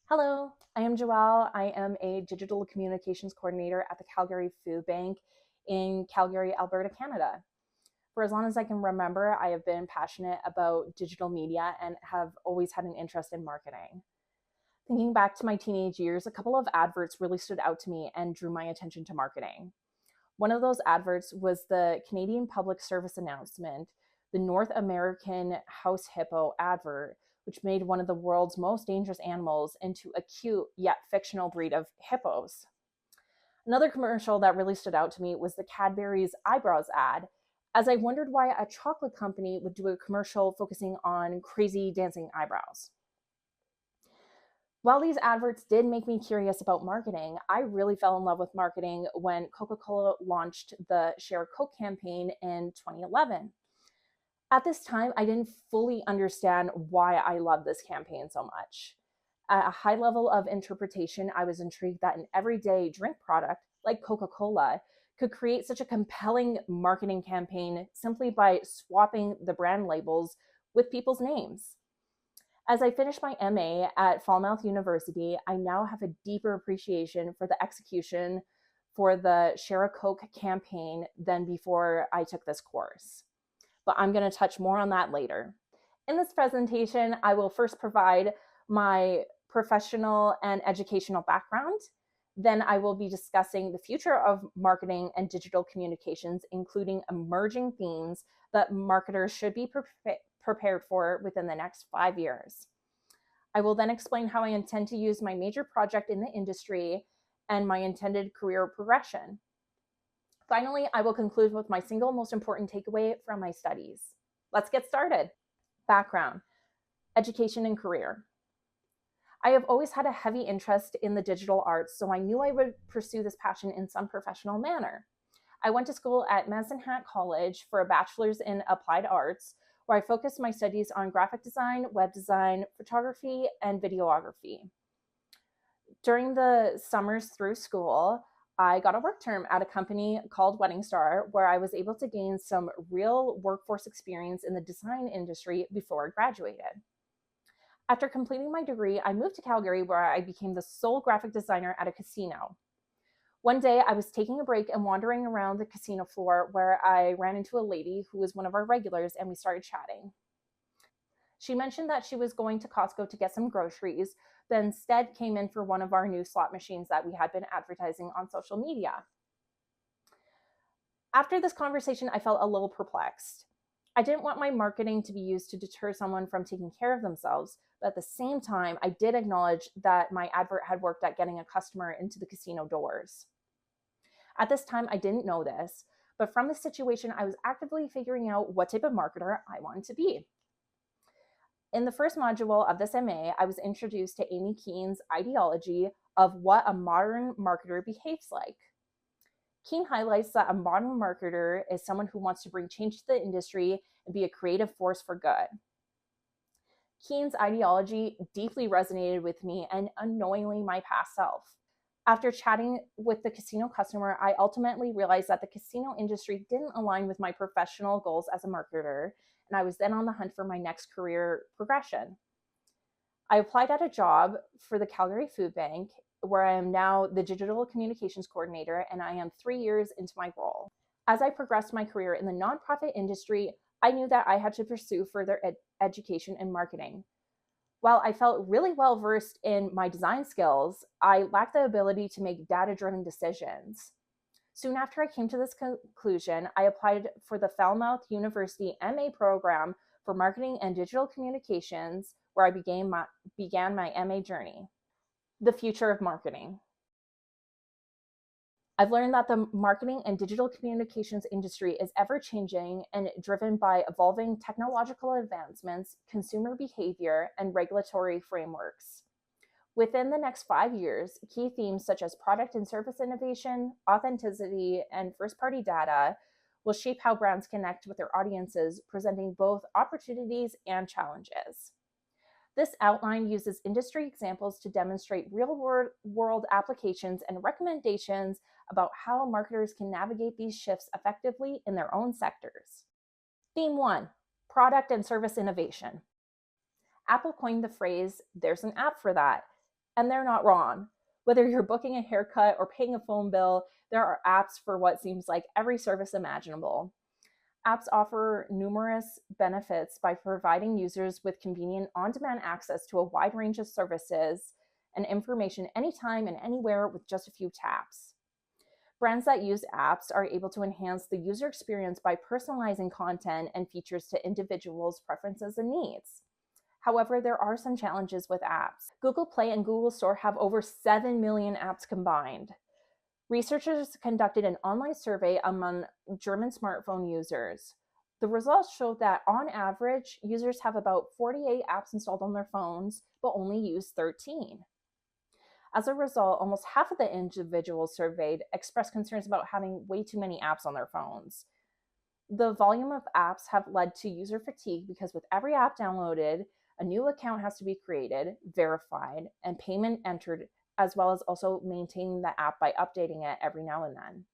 Hello, I am Joelle. I am a digital communications coordinator at the Calgary Food Bank in Calgary, Alberta, Canada. For as long as I can remember, I have been passionate about digital media and have always had an interest in marketing. Thinking back to my teenage years, a couple of adverts really stood out to me and drew my attention to marketing. One of those adverts was the Canadian Public Service announcement, the North American House Hippo advert, which made one of the world's most dangerous animals into a cute yet fictional breed of hippos. Another commercial that really stood out to me was the Cadbury's eyebrows ad, as I wondered why a chocolate company would do a commercial focusing on crazy dancing eyebrows. While these adverts did make me curious about marketing, I really fell in love with marketing when Coca Cola launched the Share a Coke campaign in 2011. At this time, I didn't fully understand why I loved this campaign so much. At a high level of interpretation, I was intrigued that an everyday drink product like Coca Cola could create such a compelling marketing campaign simply by swapping the brand labels with people's names. As I finished my MA at Falmouth University, I now have a deeper appreciation for the execution for the Share a Coke campaign than before I took this course. But I'm going to touch more on that later. In this presentation, I will first provide my professional and educational background. Then I will be discussing the future of marketing and digital communications, including emerging themes that marketers should be prepared for within the next 5 years. I will then explain how I intend to use my major project in the industry and my intended career progression. Finally, I will conclude with my single most important takeaway from my studies. Let's get started. Background, education and career. I have always had a heavy interest in the digital arts, so I knew I would pursue this passion in some professional manner. I went to school at Medicine Hat College for a bachelor's in applied arts, where I focused my studies on graphic design, web design, photography, and videography. During the summers through school, I got a work term at a company called Wedding Star, where I was able to gain some real workforce experience in the design industry before I graduated. After completing my degree, I moved to Calgary, where I became the sole graphic designer at a casino. One day, I was taking a break and wandering around the casino floor where I ran into a lady who was one of our regulars, and we started chatting. She mentioned that she was going to Costco to get some groceries, but instead came in for one of our new slot machines that we had been advertising on social media. After this conversation, I felt a little perplexed. I didn't want my marketing to be used to deter someone from taking care of themselves, but at the same time, I did acknowledge that my advert had worked at getting a customer into the casino doors. At this time, I didn't know this, but from this situation, I was actively figuring out what type of marketer I wanted to be. In the first module of this MA, I was introduced to Amy Keene's ideology of what a modern marketer behaves like. Keene highlights that a modern marketer is someone who wants to bring change to the industry and be a creative force for good. Keene's ideology deeply resonated with me and unknowingly my past self. After chatting with the casino customer, I ultimately realized that the casino industry didn't align with my professional goals as a marketer, and I was then on the hunt for my next career progression. I applied at a job for the Calgary Food Bank, where I am now the digital communications coordinator, and I am 3 years into my role. As I progressed my career in the nonprofit industry, I knew that I had to pursue further education and marketing. While I felt really well versed in my design skills, I lacked the ability to make data driven decisions. Soon after I came to this conclusion, I applied for the Falmouth University MA program for marketing and digital communications, where I began my MA journey. The future of marketing. I've learned that the marketing and digital communications industry is ever changing and driven by evolving technological advancements, consumer behavior, and regulatory frameworks. Within the next 5 years, key themes such as product and service innovation, authenticity, and first party data will shape how brands connect with their audiences, presenting both opportunities and challenges. This outline uses industry examples to demonstrate real world applications and recommendations about how marketers can navigate these shifts effectively in their own sectors. Theme 1, product and service innovation. Apple coined the phrase, "there's an app for that." And they're not wrong. Whether you're booking a haircut or paying a phone bill, there are apps for what seems like every service imaginable. Apps offer numerous benefits by providing users with convenient on-demand access to a wide range of services and information anytime and anywhere with just a few taps. Brands that use apps are able to enhance the user experience by personalizing content and features to individuals' preferences and needs. However, there are some challenges with apps. Google Play and Google Store have over 7 million apps combined. Researchers conducted an online survey among German smartphone users. The results showed that on average, users have about 48 apps installed on their phones, but only use 13. As a result, almost half of the individuals surveyed expressed concerns about having way too many apps on their phones. The volume of apps have led to user fatigue because with every app downloaded, a new account has to be created, verified, and payment entered, as well as also maintaining the app by updating it every now and then.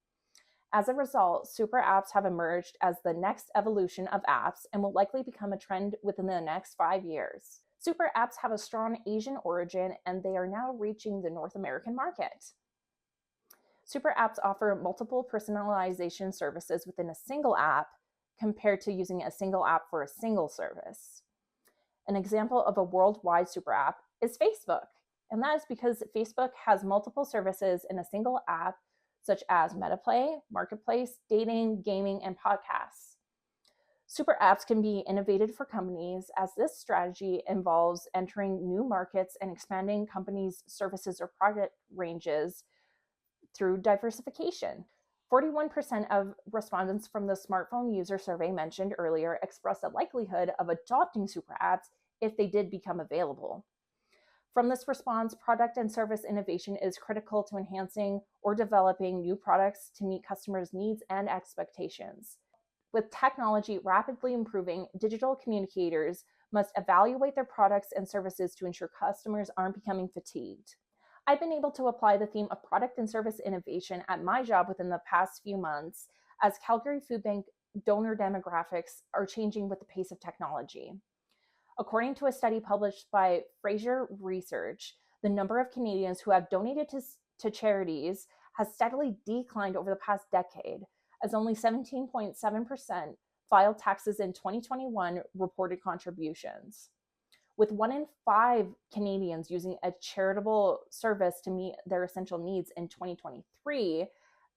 As a result, super apps have emerged as the next evolution of apps and will likely become a trend within the next 5 years. Super apps have a strong Asian origin and they are now reaching the North American market. Super apps offer multiple personalization services within a single app compared to using a single app for a single service. An example of a worldwide super app is Facebook, and that is because Facebook has multiple services in a single app, such as MetaPlay, Marketplace, dating, gaming, and podcasts. Super apps can be innovated for companies as this strategy involves entering new markets and expanding companies' services or product ranges through diversification. 41% of respondents from the smartphone user survey mentioned earlier expressed a likelihood of adopting super apps if they did become available. From this response, product and service innovation is critical to enhancing or developing new products to meet customers' needs and expectations. With technology rapidly improving, digital communicators must evaluate their products and services to ensure customers aren't becoming fatigued. I've been able to apply the theme of product and service innovation at my job within the past few months as Calgary Food Bank donor demographics are changing with the pace of technology. According to a study published by Fraser Research, the number of Canadians who have donated to charities has steadily declined over the past decade, as only 17.7% filed taxes in 2021 reported contributions. With 1 in 5 Canadians using a charitable service to meet their essential needs in 2023,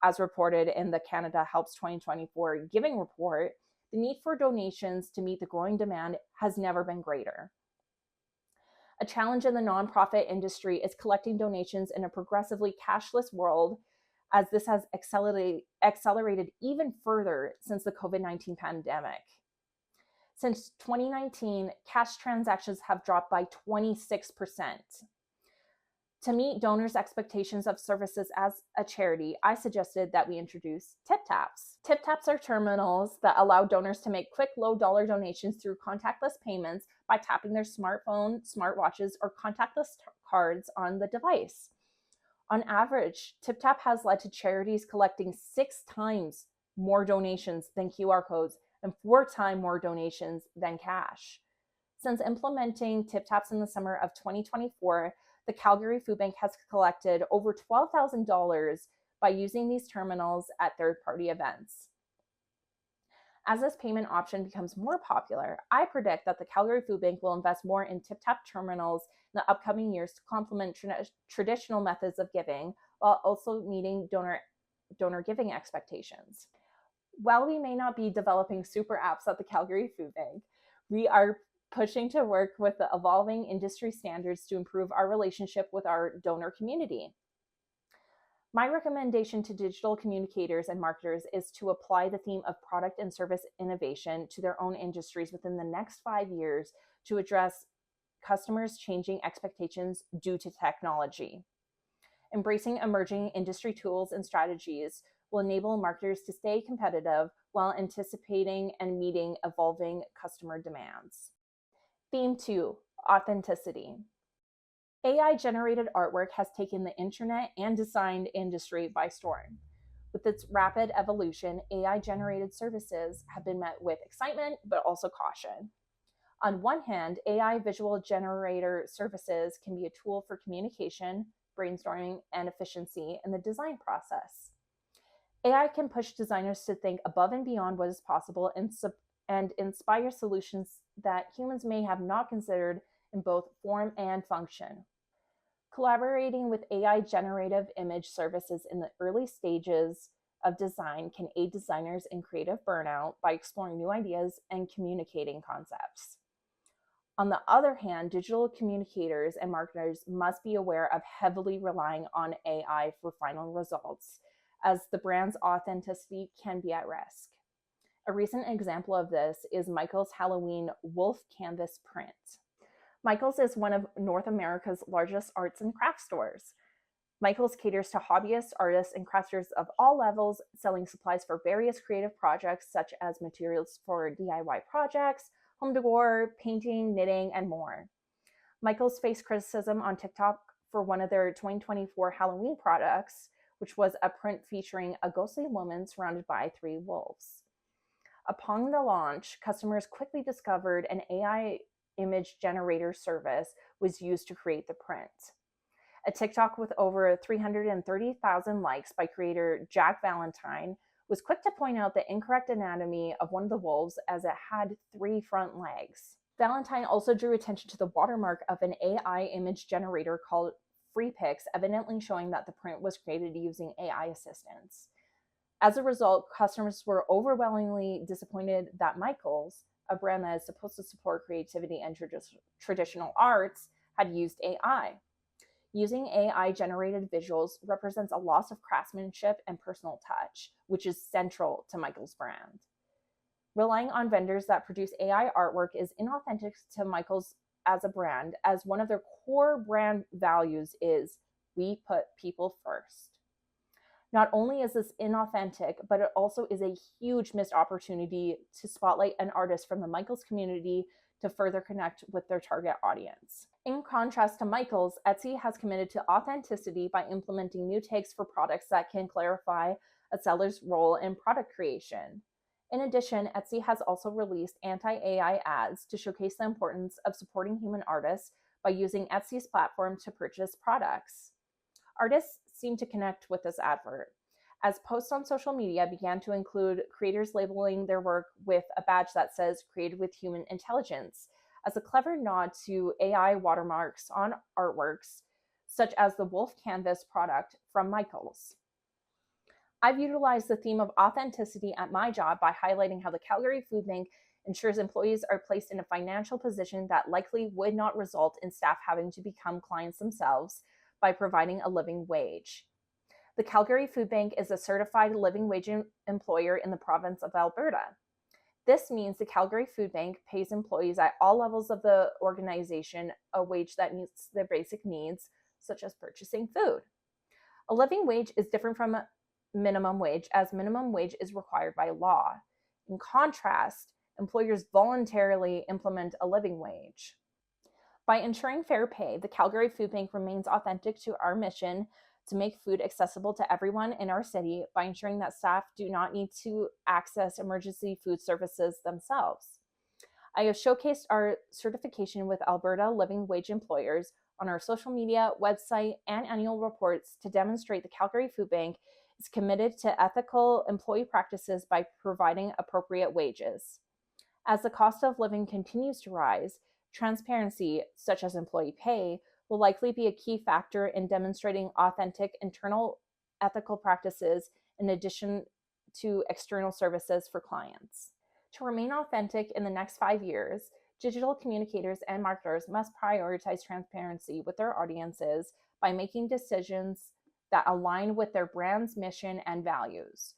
as reported in the Canada Helps 2024 Giving Report, the need for donations to meet the growing demand has never been greater. A challenge in the nonprofit industry is collecting donations in a progressively cashless world, as this has accelerated even further since the COVID-19 pandemic. Since 2019, cash transactions have dropped by 26%. To meet donors' expectations of services as a charity, I suggested that we introduce TipTaps. TipTaps are terminals that allow donors to make quick, low-dollar donations through contactless payments by tapping their smartphone, smartwatches, or contactless cards on the device. On average, TipTap has led to charities collecting 6 times more donations than QR codes and 4 times more donations than cash. Since implementing TipTaps in the summer of 2024, the Calgary Food Bank has collected over $12,000 by using these terminals at third-party events. As this payment option becomes more popular, I predict that the Calgary Food Bank will invest more in TipTap terminals in the upcoming years to complement traditional methods of giving, while also meeting donor giving expectations. While we may not be developing super apps at the Calgary Food Bank, we are pushing to work with the evolving industry standards to improve our relationship with our donor community. My recommendation to digital communicators and marketers is to apply the theme of product and service innovation to their own industries within the next 5 years to address customers' changing expectations due to technology. Embracing emerging industry tools and strategies will enable marketers to stay competitive while anticipating and meeting evolving customer demands. Theme 2, authenticity. AI-generated artwork has taken the internet and design industry by storm. With its rapid evolution, AI-generated services have been met with excitement, but also caution. On one hand, AI visual generator services can be a tool for communication, brainstorming, and efficiency in the design process. AI can push designers to think above and beyond what is possible and inspire solutions that humans may have not considered in both form and function. Collaborating with AI generative image services in the early stages of design can aid designers in creative burnout by exploring new ideas and communicating concepts. On the other hand, digital communicators and marketers must be aware of heavily relying on AI for final results, as the brand's authenticity can be at risk. A recent example of this is Michaels Halloween Wolf Canvas print. Michaels is one of North America's largest arts and crafts stores. Michaels caters to hobbyists, artists, and crafters of all levels, selling supplies for various creative projects such as materials for DIY projects, home decor, painting, knitting, and more. Michaels faced criticism on TikTok for one of their 2024 Halloween products, which was a print featuring a ghostly woman surrounded by 3 wolves. Upon the launch, customers quickly discovered an AI image generator service was used to create the print. A TikTok with over 330,000 likes by creator Jack Valentine was quick to point out the incorrect anatomy of one of the wolves, as it had 3 front legs. Valentine also drew attention to the watermark of an AI image generator called FreePix, evidently showing that the print was created using AI assistance. As a result, customers were overwhelmingly disappointed that Michaels, a brand that is supposed to support creativity and traditional arts, had used AI. Using AI-generated visuals represents a loss of craftsmanship and personal touch, which is central to Michaels' brand. Relying on vendors that produce AI artwork is inauthentic to Michaels as a brand, as one of their core brand values is, "We put people first." Not only is this inauthentic, but it also is a huge missed opportunity to spotlight an artist from the Michaels community to further connect with their target audience. In contrast to Michaels, Etsy has committed to authenticity by implementing new tags for products that can clarify a seller's role in product creation. In addition, Etsy has also released anti-AI ads to showcase the importance of supporting human artists by using Etsy's platform to purchase products. Artists seem to connect with this advert, as posts on social media began to include creators labeling their work with a badge that says "created with human intelligence," as a clever nod to AI watermarks on artworks, such as the Wolf Canvas product from Michaels. I've utilized the theme of authenticity at my job by highlighting how the Calgary Food Bank ensures employees are placed in a financial position that likely would not result in staff having to become clients themselves by providing a living wage. The Calgary Food Bank is a certified living wage employer in the province of Alberta. This means the Calgary Food Bank pays employees at all levels of the organization a wage that meets their basic needs, such as purchasing food. A living wage is different from a minimum wage, as minimum wage is required by law. In contrast, employers voluntarily implement a living wage. By ensuring fair pay, the Calgary Food Bank remains authentic to our mission to make food accessible to everyone in our city by ensuring that staff do not need to access emergency food services themselves. I have showcased our certification with Alberta Living Wage Employers on our social media, website, and annual reports to demonstrate the Calgary Food Bank is committed to ethical employee practices by providing appropriate wages. As the cost of living continues to rise, transparency, such as employee pay, will likely be a key factor in demonstrating authentic internal ethical practices in addition to external services for clients. To remain authentic in the next 5 years, digital communicators and marketers must prioritize transparency with their audiences by making decisions that align with their brand's mission and values.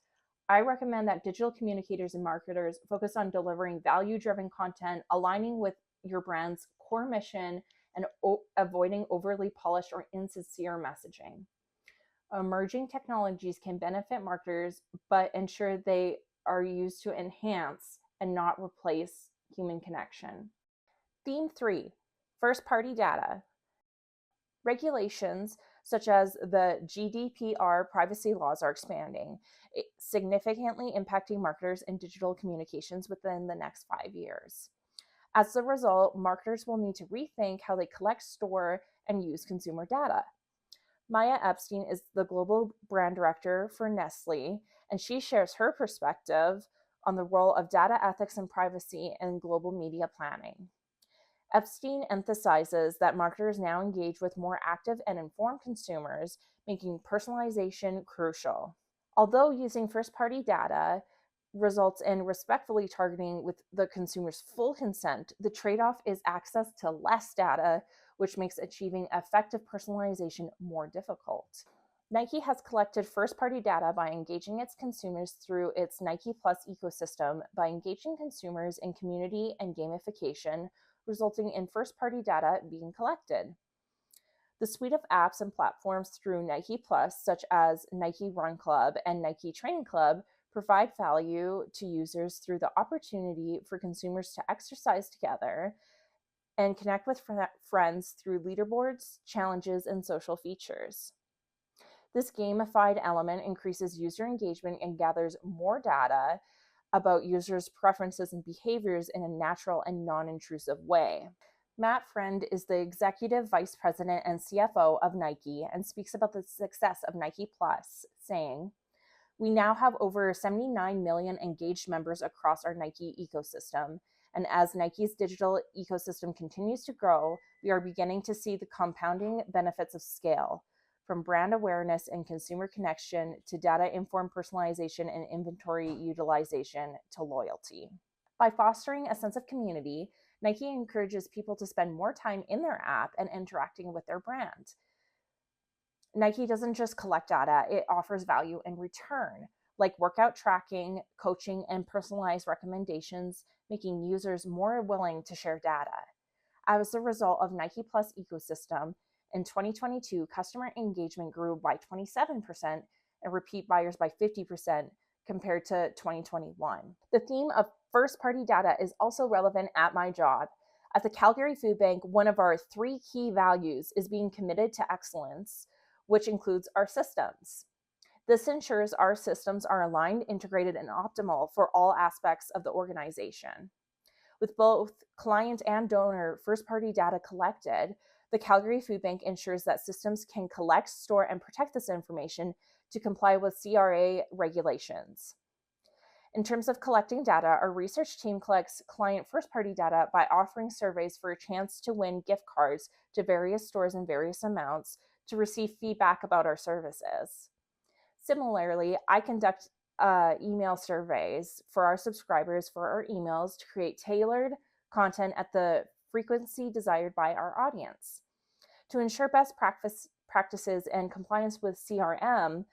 I recommend that digital communicators and marketers focus on delivering value-driven content, aligning with your brand's core mission, and avoiding overly polished or insincere messaging. Emerging technologies can benefit marketers, but ensure they are used to enhance and not replace human connection. Theme 3, first-party data. Regulations such as the GDPR privacy laws are expanding, significantly impacting marketers and digital communications within the next 5 years. As a result, marketers will need to rethink how they collect, store, and use consumer data. Maya Epstein is the global brand director for Nestle, and she shares her perspective on the role of data ethics and privacy in global media planning. Epstein emphasizes that marketers now engage with more active and informed consumers, making personalization crucial. Although using first party data results in respectfully targeting with the consumer's full consent, the trade off is access to less data, which makes achieving effective personalization more difficult. Nike has collected first party data by engaging its consumers through its Nike Plus ecosystem by engaging consumers in community and gamification, resulting in first party data being collected. The suite of apps and platforms through Nike Plus, such as Nike Run Club and Nike Training Club, provide value to users through the opportunity for consumers to exercise together and connect with friends through leaderboards, challenges, and social features. This gamified element increases user engagement and gathers more data about users' preferences and behaviors in a natural and non-intrusive way. Matt Friend is the executive vice president and CFO of Nike and speaks about the success of Nike Plus, saying, "We now have over 79 million engaged members across our Nike ecosystem. And as Nike's digital ecosystem continues to grow, we are beginning to see the compounding benefits of scale, from brand awareness and consumer connection to data-informed personalization and inventory utilization to loyalty." By fostering a sense of community, Nike encourages people to spend more time in their app and interacting with their brand. Nike doesn't just collect data, it offers value in return, like workout tracking, coaching, and personalized recommendations, making users more willing to share data. As a result of Nike Plus ecosystem, in 2022, customer engagement grew by 27% and repeat buyers by 50% compared to 2021. The theme of first-party data is also relevant at my job. At the Calgary Food Bank, one of our 3 key values is being committed to excellence, which includes our systems. This ensures our systems are aligned, integrated, and optimal for all aspects of the organization. With both client and donor first-party data collected, the Calgary Food Bank ensures that systems can collect, store, and protect this information to comply with CRA regulations. In terms of collecting data, our research team collects client first-party data by offering surveys for a chance to win gift cards to various stores in various amounts to receive feedback about our services. Similarly, I conduct email surveys for our subscribers for our emails to create tailored content at the frequency desired by our audience. To ensure best practices and compliance with CRM,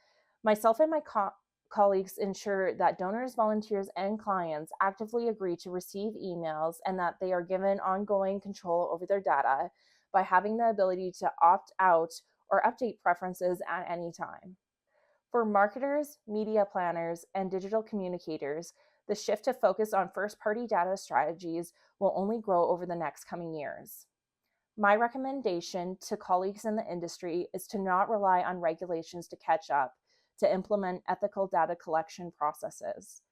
myself and my colleagues ensure that donors, volunteers, and clients actively agree to receive emails and that they are given ongoing control over their data by having the ability to opt out or update preferences at any time. For marketers, media planners, and digital communicators, the shift to focus on first-party data strategies will only grow over the next coming years. My recommendation to colleagues in the industry is to not rely on regulations to catch up, to implement ethical data collection processes.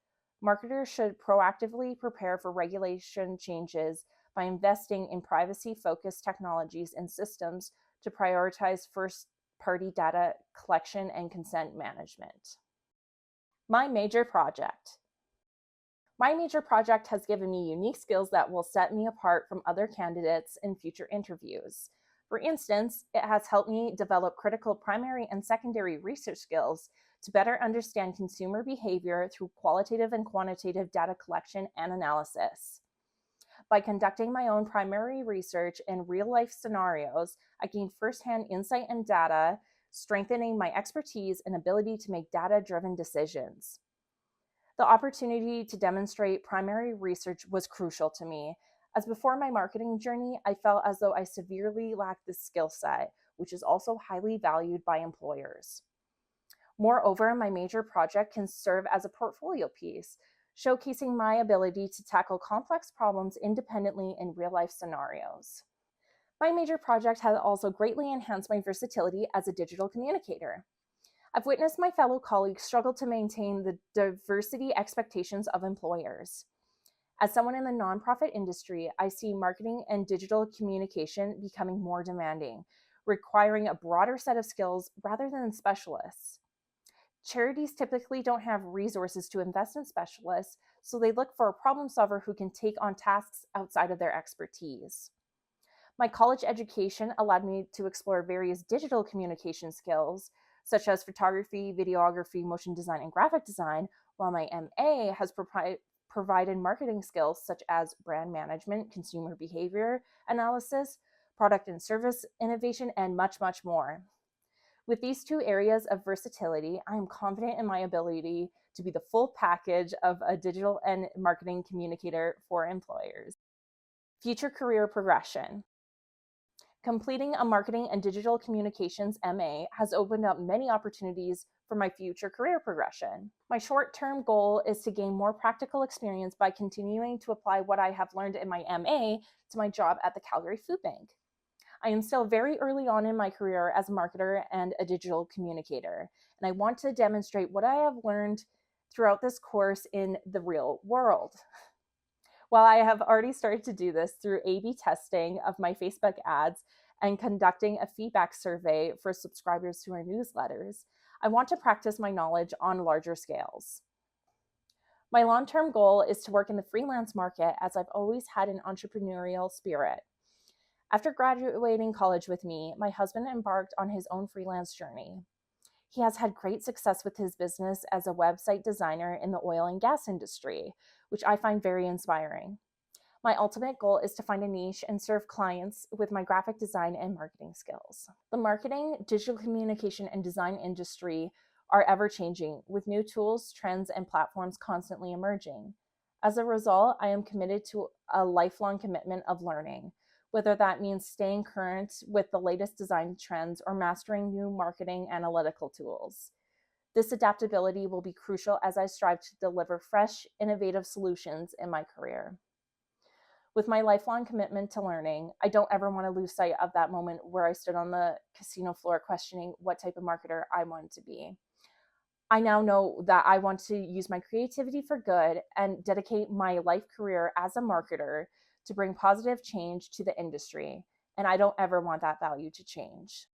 Marketers should proactively prepare for regulation changes by investing in privacy-focused technologies and systems to prioritize first-party data collection and consent management. My major project. My major project has given me unique skills that will set me apart from other candidates in future interviews. For instance, it has helped me develop critical primary and secondary research skills to better understand consumer behavior through qualitative and quantitative data collection and analysis. By conducting my own primary research in real-life scenarios, I gained firsthand insight and data, strengthening my expertise and ability to make data-driven decisions. The opportunity to demonstrate primary research was crucial to me, as before my marketing journey, I felt as though I severely lacked this skill set, which is also highly valued by employers. Moreover, my major project can serve as a portfolio piece, showcasing my ability to tackle complex problems independently in real-life scenarios. My major project has also greatly enhanced my versatility as a digital communicator. I've witnessed my fellow colleagues struggle to maintain the diversity expectations of employers. As someone in the nonprofit industry, I see marketing and digital communication becoming more demanding, requiring a broader set of skills rather than specialists. Charities typically don't have resources to invest in specialists, so they look for a problem solver who can take on tasks outside of their expertise. My college education allowed me to explore various digital communication skills, such as photography, videography, motion design, and graphic design, while my MA has provided marketing skills such as brand management, consumer behavior analysis, product and service innovation, and much, much more. With these two areas of versatility, I am confident in my ability to be the full package of a digital and marketing communicator for employers. Future career progression. Completing a marketing and digital communications MA has opened up many opportunities for my future career progression. My short-term goal is to gain more practical experience by continuing to apply what I have learned in my MA to my job at the Calgary Food Bank. I am still very early on in my career as a marketer and a digital communicator, and I want to demonstrate what I have learned throughout this course in the real world. While I have already started to do this through A/B testing of my Facebook ads and conducting a feedback survey for subscribers to our newsletters, I want to practice my knowledge on larger scales. My long-term goal is to work in the freelance market, as I've always had an entrepreneurial spirit. After graduating college with me, my husband embarked on his own freelance journey. He has had great success with his business as a website designer in the oil and gas industry, which I find very inspiring. My ultimate goal is to find a niche and serve clients with my graphic design and marketing skills. The marketing, digital communication, and design industry are ever changing, with new tools, trends, and platforms constantly emerging. As a result, I am committed to a lifelong commitment of learning, whether that means staying current with the latest design trends or mastering new marketing analytical tools. This adaptability will be crucial as I strive to deliver fresh, innovative solutions in my career. With my lifelong commitment to learning, I don't ever want to lose sight of that moment where I stood on the casino floor questioning what type of marketer I wanted to be. I now know that I want to use my creativity for good and dedicate my life career as a marketer to bring positive change to the industry, and I don't ever want that value to change.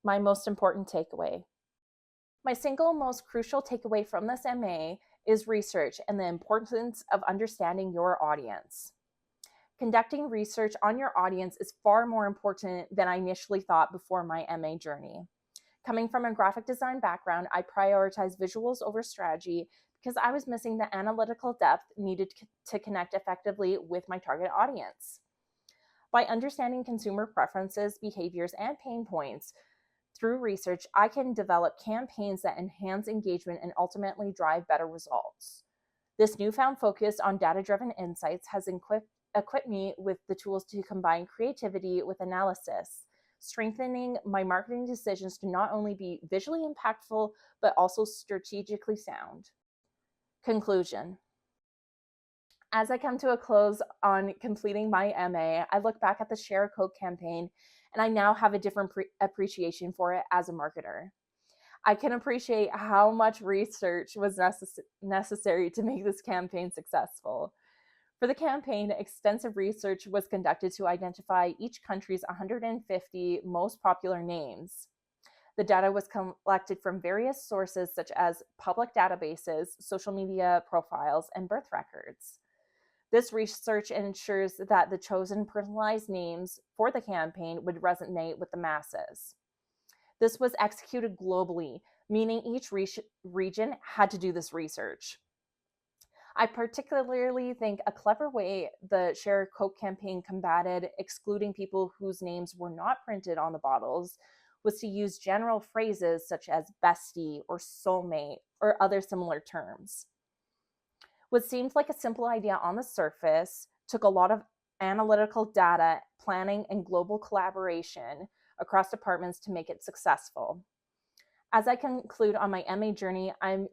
My most important takeaway. My single most crucial takeaway from this MA is research and the importance of understanding your audience. Conducting research on your audience is far more important than I initially thought before my MA journey. Coming from a graphic design background, I prioritize visuals over strategy because I was missing the analytical depth needed to connect effectively with my target audience. By understanding consumer preferences, behaviors, and pain points through research, I can develop campaigns that enhance engagement and ultimately drive better results. This newfound focus on data-driven insights has equipped me with the tools to combine creativity with analysis, strengthening my marketing decisions to not only be visually impactful, but also strategically sound. Conclusion. As I come to a close on completing my MA, I look back at the Share a Coke campaign, and I now have a different appreciation for it as a marketer. I can appreciate how much research was necessary to make this campaign successful. For the campaign, extensive research was conducted to identify each country's 150 most popular names. The data was collected from various sources such as public databases, social media profiles, and birth records. This research ensures that the chosen personalized names for the campaign would resonate with the masses. This was executed globally, meaning each region had to do this research. I particularly think a clever way the Share a Coke campaign combated excluding people whose names were not printed on the bottles was to use general phrases such as bestie or soulmate or other similar terms. What seemed like a simple idea on the surface took a lot of analytical data, planning, and global collaboration across departments to make it successful. As I conclude on my MA journey, I'm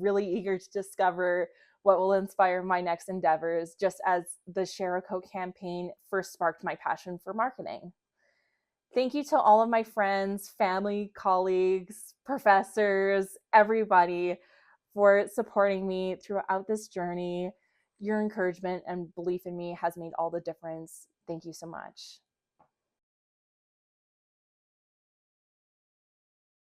really eager to discover what will inspire my next endeavors, just as the Share a Coke campaign first sparked my passion for marketing. Thank you to all of my friends, family, colleagues, professors, everybody for supporting me throughout this journey. your encouragement and belief in me has made all the difference. Thank you so much.